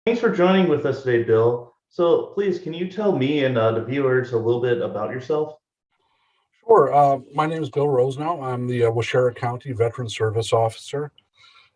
Thanks for joining with us today, Bill. So please, can you tell me and the viewers a little bit about yourself? Sure. My name is Bill Rosenau. I'm the Waushara County Veteran Service Officer.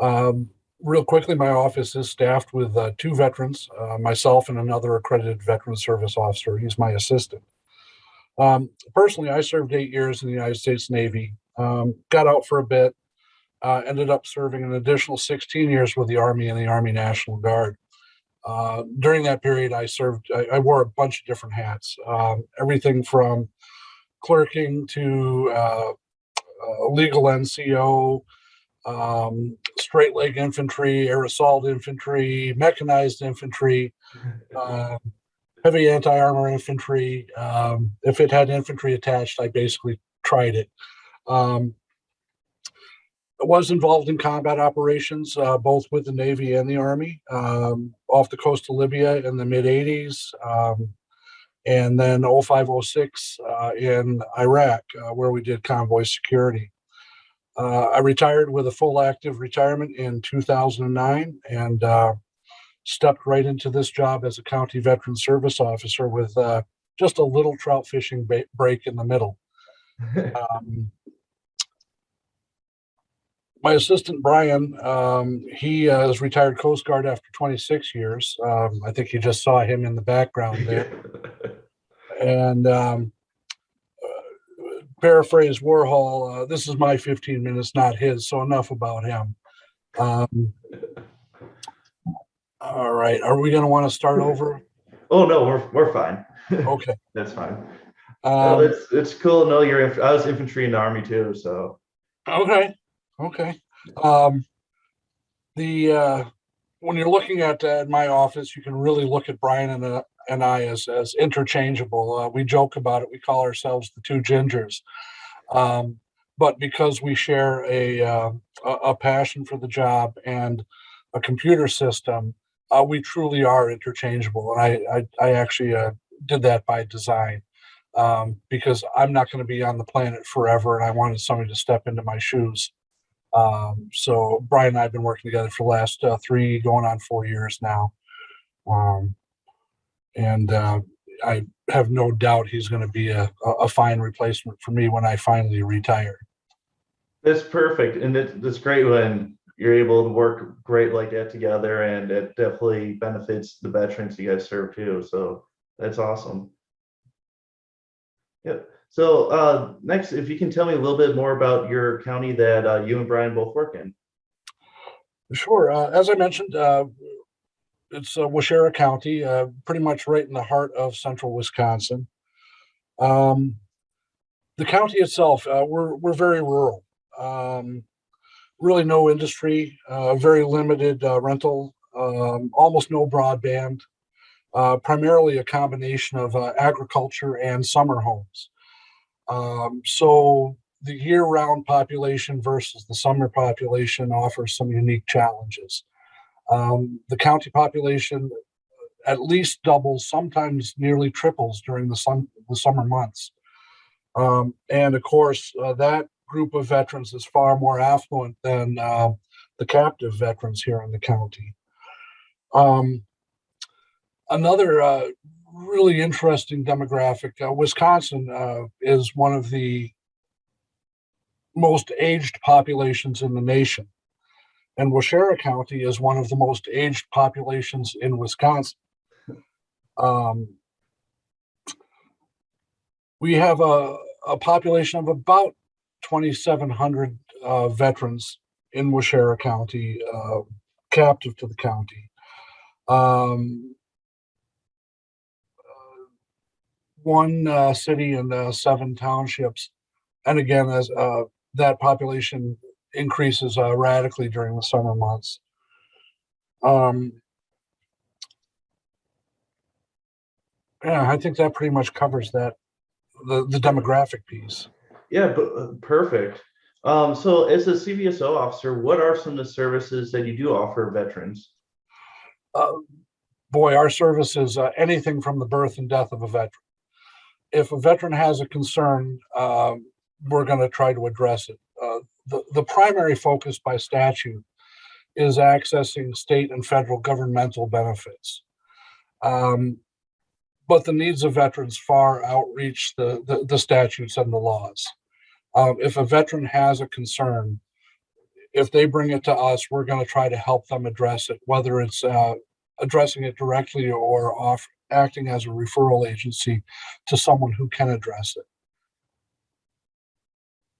Um, Real quickly, my office is staffed with two veterans, myself and another accredited veteran service officer. He's my assistant. Personally, I served 8 years in the United States Navy, got out for a bit, ended up serving an additional 16 years with the Army and the Army National Guard. During that period, I wore a bunch of different hats, everything from clerking to legal NCO, straight leg infantry, air assault infantry, mechanized infantry, uh, heavy anti armor infantry. If it had infantry attached, I basically tried it. Um, I was involved in combat operations, both with the Navy and the Army, off the coast of Libya in the mid 80s. And then 0506 in Iraq, where we did convoy security. I retired with a full active retirement in 2009 and stepped right into this job as a county veteran service officer with just a little trout fishing break in the middle. Um, my assistant, Brian, he is retired Coast Guard after 26 years. I think you just saw him in the background there. And paraphrase Warhol, this is my 15 minutes, not his. So enough about him. Um, all right. Are we going to want to start over? Oh no, we're fine. Okay. That's fine. No, Um, it's cool to know I was infantry in the army too, so okay. Okay. Um, the When you're looking at my office, you can really look at Brian and I as interchangeable. We joke about it. We call ourselves the two gingers. Um, but because we share a passion for the job and a computer system, we truly are interchangeable. And I actually did that by design, because I'm not going to be on the planet forever, and I wanted somebody to step into my shoes. So Brian and I have been working together for the last 3, going on 4 years now. Um, and I have no doubt he's going to be a fine replacement for me when I finally retire. that's perfect. And that's great when you're able to work great like that together, and it definitely benefits the veterans you guys serve too. So that's awesome. Yep. So next, if you can tell me a little bit more about your county that you and Brian both work in. Sure. As I mentioned, it's Waushara County, pretty much right in the heart of central Wisconsin. Um, the county itself, we're very rural. Um, really no industry, very limited rental, almost no broadband. Primarily a combination of agriculture and summer homes. So the year-round population versus the summer population offers some unique challenges. The county population at least doubles, sometimes nearly triples during the summer months. And of course, that group of veterans is far more affluent than the captive veterans here in the county. Um, Another really interesting demographic, Wisconsin is one of the most aged populations in the nation. And Waushara County is one of the most aged populations in Wisconsin. Um, we have a population of about 2,700 veterans in Waushara County, captive to the county. Um, One city and 7 townships. And again, as that population increases radically during the summer months. Um, yeah, I think that pretty much covers the demographic piece. Yeah, but perfect. So as a CVSO officer, what are some of the services that you do offer veterans? Uh, Boy, our service is anything from the birth and death of a veteran. If a veteran has a concern, we're going to try to address it. The primary focus by statute is accessing state and federal governmental benefits. But the needs of veterans far outreach the statutes and the laws. If a veteran has a concern, if they bring it to us, we're going to try to help them address it, whether it's addressing it directly or acting as a referral agency to someone who can address it.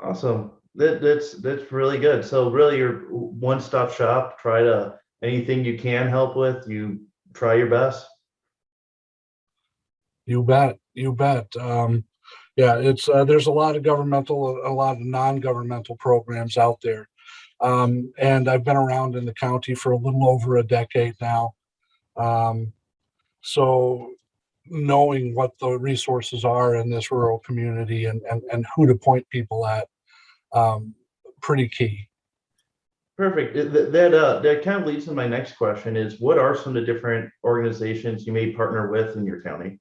Awesome. That's really good. So really you're one-stop shop, try to anything you can help with, you try your best. You bet. You bet. Yeah, it's there's a lot of governmental, a lot of non-governmental programs out there. And I've been around in the county for a little over a decade now. Um, so knowing what the resources are in this rural community and who to point people at, um, pretty key. Perfect. That kind of leads to my next question is what are some of the different organizations you may partner with in your county?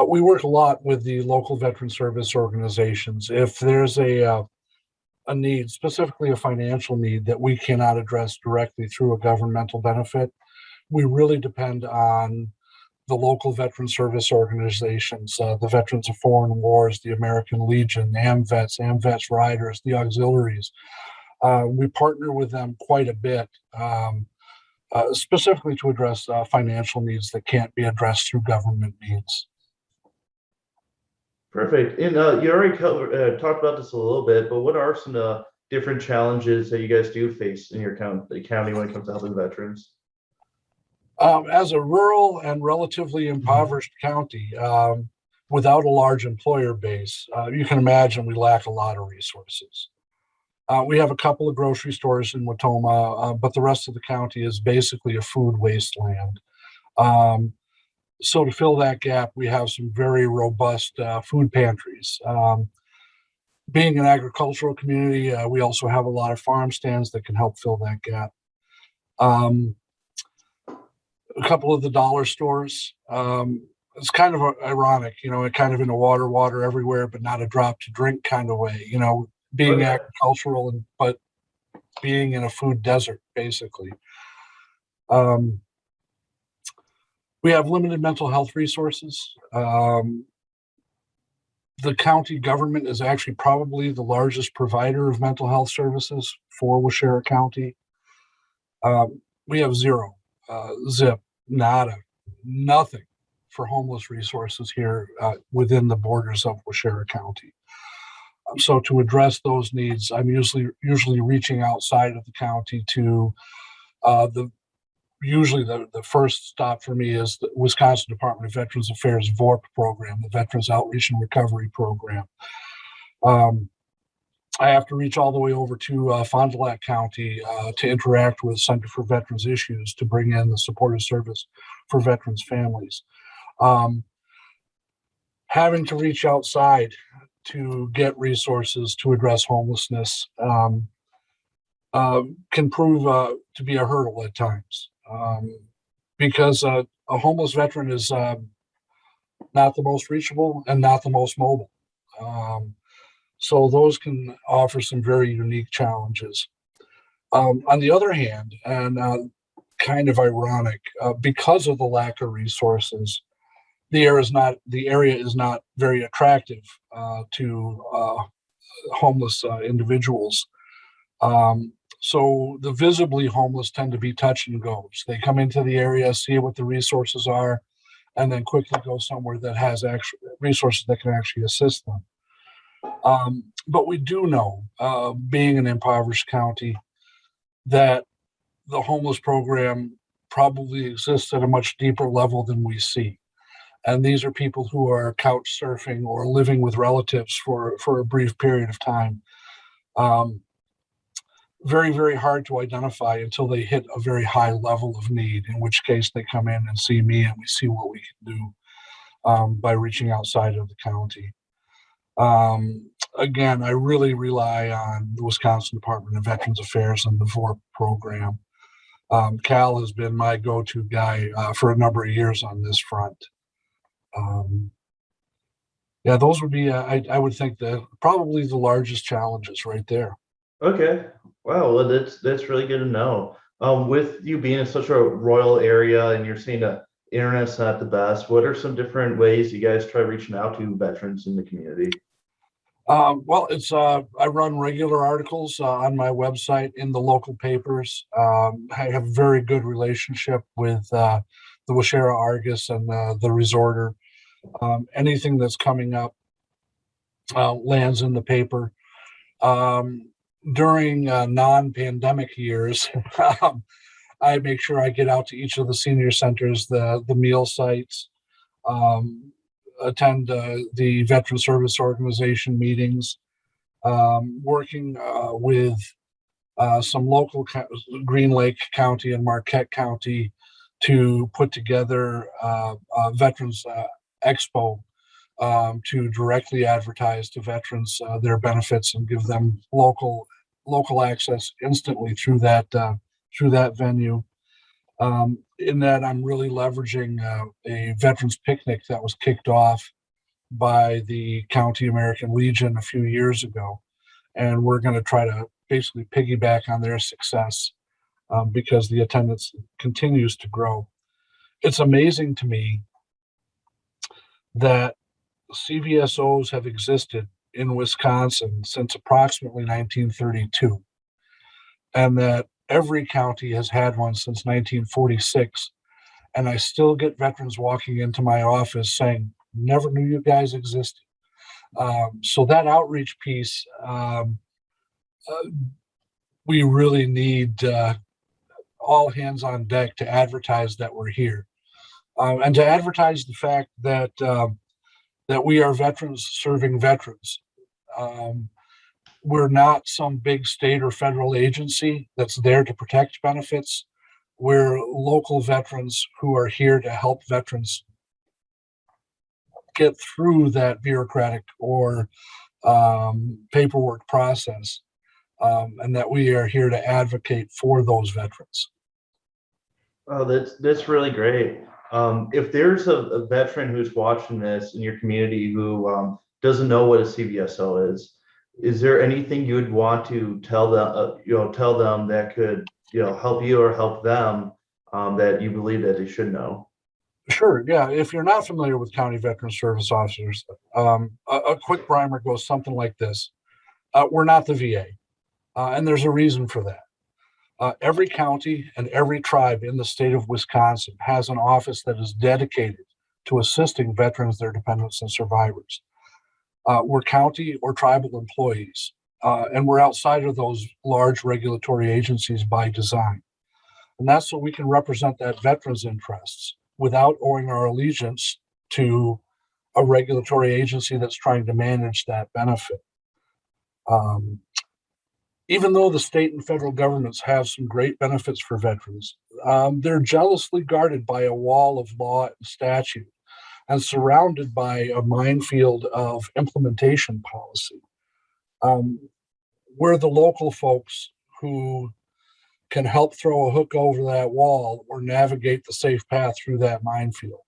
We work a lot with the local veteran service organizations. If there's a need, specifically a financial need that we cannot address directly through a governmental benefit, we really depend on the local veteran service organizations, the Veterans of Foreign Wars, the American Legion, AMVETS Riders, the auxiliaries. We partner with them quite a bit, specifically to address financial needs that can't be addressed through government means. Perfect. And you already talked about this a little bit, but what are some of the different challenges that you guys do face in your county when it comes to helping veterans? As a rural and relatively impoverished county, without a large employer base, you can imagine we lack a lot of resources. We have a couple of grocery stores in Watoma, but the rest of the county is basically a food wasteland. Um, so to fill that gap, we have some very robust food pantries. Being an agricultural community, we also have a lot of farm stands that can help fill that gap. Um, a couple of the dollar stores. It's kind of ironic, kind of in a water everywhere, but not a drop to drink kind of way. Being Okay. agricultural but being in a food desert, basically. Um, we have limited mental health resources. The county government is actually probably the largest provider of mental health services for Waushara County. We have zero, zip, nada, nothing for homeless resources here within the borders of Waushara County. So to address those needs, I'm usually reaching outside of the county to the first stop for me is the Wisconsin Department of Veterans Affairs VORP program, the Veterans Outreach and Recovery Program. I have to reach all the way over to Fond du Lac County to interact with Center for Veterans Issues to bring in the supportive service for veterans families. Having to reach outside to get resources to address homelessness can prove to be a hurdle at times because a homeless veteran is not the most reachable and not the most mobile. So those can offer some very unique challenges. On the other hand, and kind of ironic, because of the lack of resources, the area is not very attractive to homeless individuals. So the visibly homeless tend to be touch and goes. They come into the area, see what the resources are, and then quickly go somewhere that has actual resources that can actually assist them. But we do know, being an impoverished county, that the homeless program probably exists at a much deeper level than we see. And these are people who are couch surfing or living with relatives for a brief period of time. Very, very hard to identify until they hit a very high level of need, in which case they come in and see me and we see what we can do by reaching outside of the county. Again, I really rely on the Wisconsin Department of Veterans Affairs and the VORP program. Cal has been my go-to guy for a number of years on this front. Yeah, those would be, I would think, probably the largest challenges right there. Okay. Wow, well, that's really good to know. With you being in such a rural area and you're seeing the internet's not the best, what are some different ways you guys try reaching out to veterans in the community? Well, it's I run regular articles on my website in the local papers. I have a very good relationship with the Washera Argus and the Resorter. Anything that's coming up lands in the paper. Um, During non-pandemic years, um, I make sure I get out to each of the senior centers, the meal sites, um, attend the Veteran Service Organization meetings, working with some local Green Lake County and Marquette County to put together a Veterans Expo to directly advertise to veterans their benefits and give them local access instantly through that venue. In that, I'm really leveraging a veterans picnic that was kicked off by the County American Legion a few years ago, and we're going to try to basically piggyback on their success because the attendance continues to grow. It's amazing to me that CVSOs have existed in Wisconsin since approximately 1932, and that every county has had one since 1946. And I still get veterans walking into my office saying, "Never knew you guys existed." So that outreach piece, uh, we really need all hands on deck to advertise that we're here, and to advertise the fact that we are veterans serving veterans. Um, we're not some big state or federal agency that's there to protect benefits. We're local veterans who are here to help veterans get through that bureaucratic or paperwork process, and that we are here to advocate for those veterans. Oh, that's really great. If there's a veteran who's watching this in your community who doesn't know what a CVSO is there anything you would want to tell them, tell them that could, help you or help them that you believe that they should know? Sure, yeah. If you're not familiar with county veteran service officers, a quick primer goes something like this. We're not the VA, and there's a reason for that. Every county and every tribe in the state of Wisconsin has an office that is dedicated to assisting veterans, their dependents, and survivors. We're county or tribal employees, and we're outside of those large regulatory agencies by design. And that's so we can represent that veteran's interests without owing our allegiance to a regulatory agency that's trying to manage that benefit. Um, Even though the state and federal governments have some great benefits for veterans, they're jealously guarded by a wall of law and statute and surrounded by a minefield of implementation policy. Um, we're the local folks who can help throw a hook over that wall or navigate the safe path through that minefield.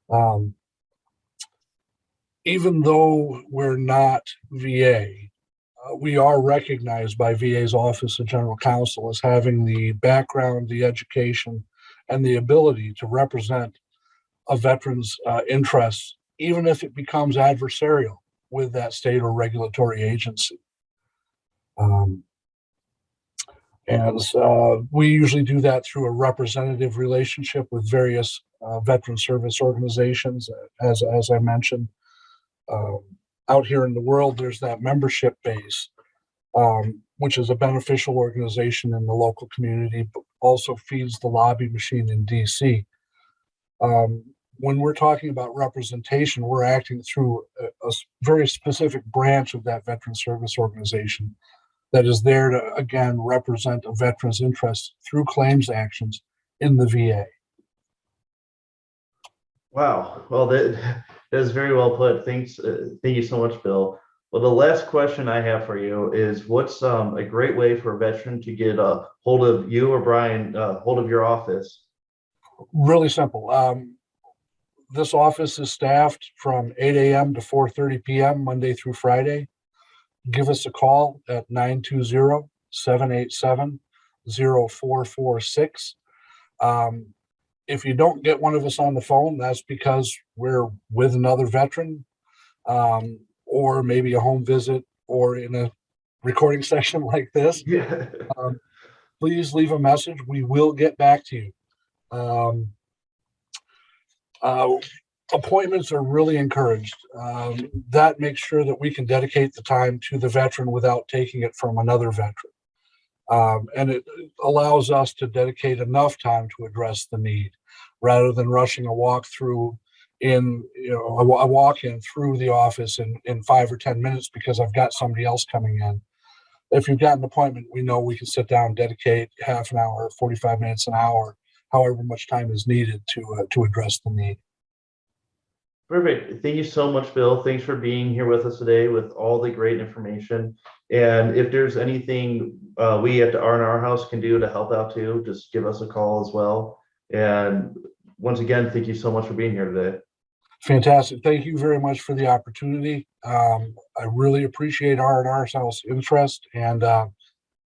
Um, Even though we're not VA, we are recognized by VA's Office of General Counsel as having the background, the education, and the ability to represent a veteran's interests, even if it becomes adversarial with that state or regulatory agency. Um, and we usually do that through a representative relationship with various veteran service organizations, as I mentioned. Um, Out here in the world, there's that membership base, which is a beneficial organization in the local community, but also feeds the lobby machine in DC. Um, when we're talking about representation, we're acting through a very specific branch of that veteran service organization that is there to, again, represent a veteran's interests through claims actions in the VA. Wow. Well, that is very well put. Thanks. Thank you so much, Bill. Well, the last question I have for you is what's a great way for a veteran to get a hold of you or Brian, hold of your office? Really simple. This office is staffed from 8 a.m. to 4:30 p.m. Monday through Friday. Give us a call at 920 787-0446. If you don't get one of us on the phone, that's because we're with another veteran, or maybe a home visit or in a recording session like this. Yeah. Um, please leave a message. We will get back to you. Um, uh, Appointments are really encouraged. That makes sure that we can dedicate the time to the veteran without taking it from another veteran. And it allows us to dedicate enough time to address the need rather than rushing a walk through a walk in through the office in 5 or 10 minutes because I've got somebody else coming in. If you've got an appointment, we know we can sit down and dedicate half an hour, 45 minutes, an hour, however much time is needed to address the need. Perfect. Thank you so much, Bill. Thanks for being here with us today with all the great information. And if there's anything we at the R&R House can do to help out too, just give us a call as well. And once again, thank you so much for being here today. Fantastic. Thank you very much for the opportunity. I really appreciate R&R House interest and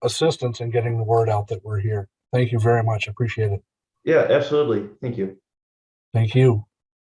assistance in getting the word out that we're here. Thank you very much. Appreciate it. Yeah, absolutely. Thank you. Thank you.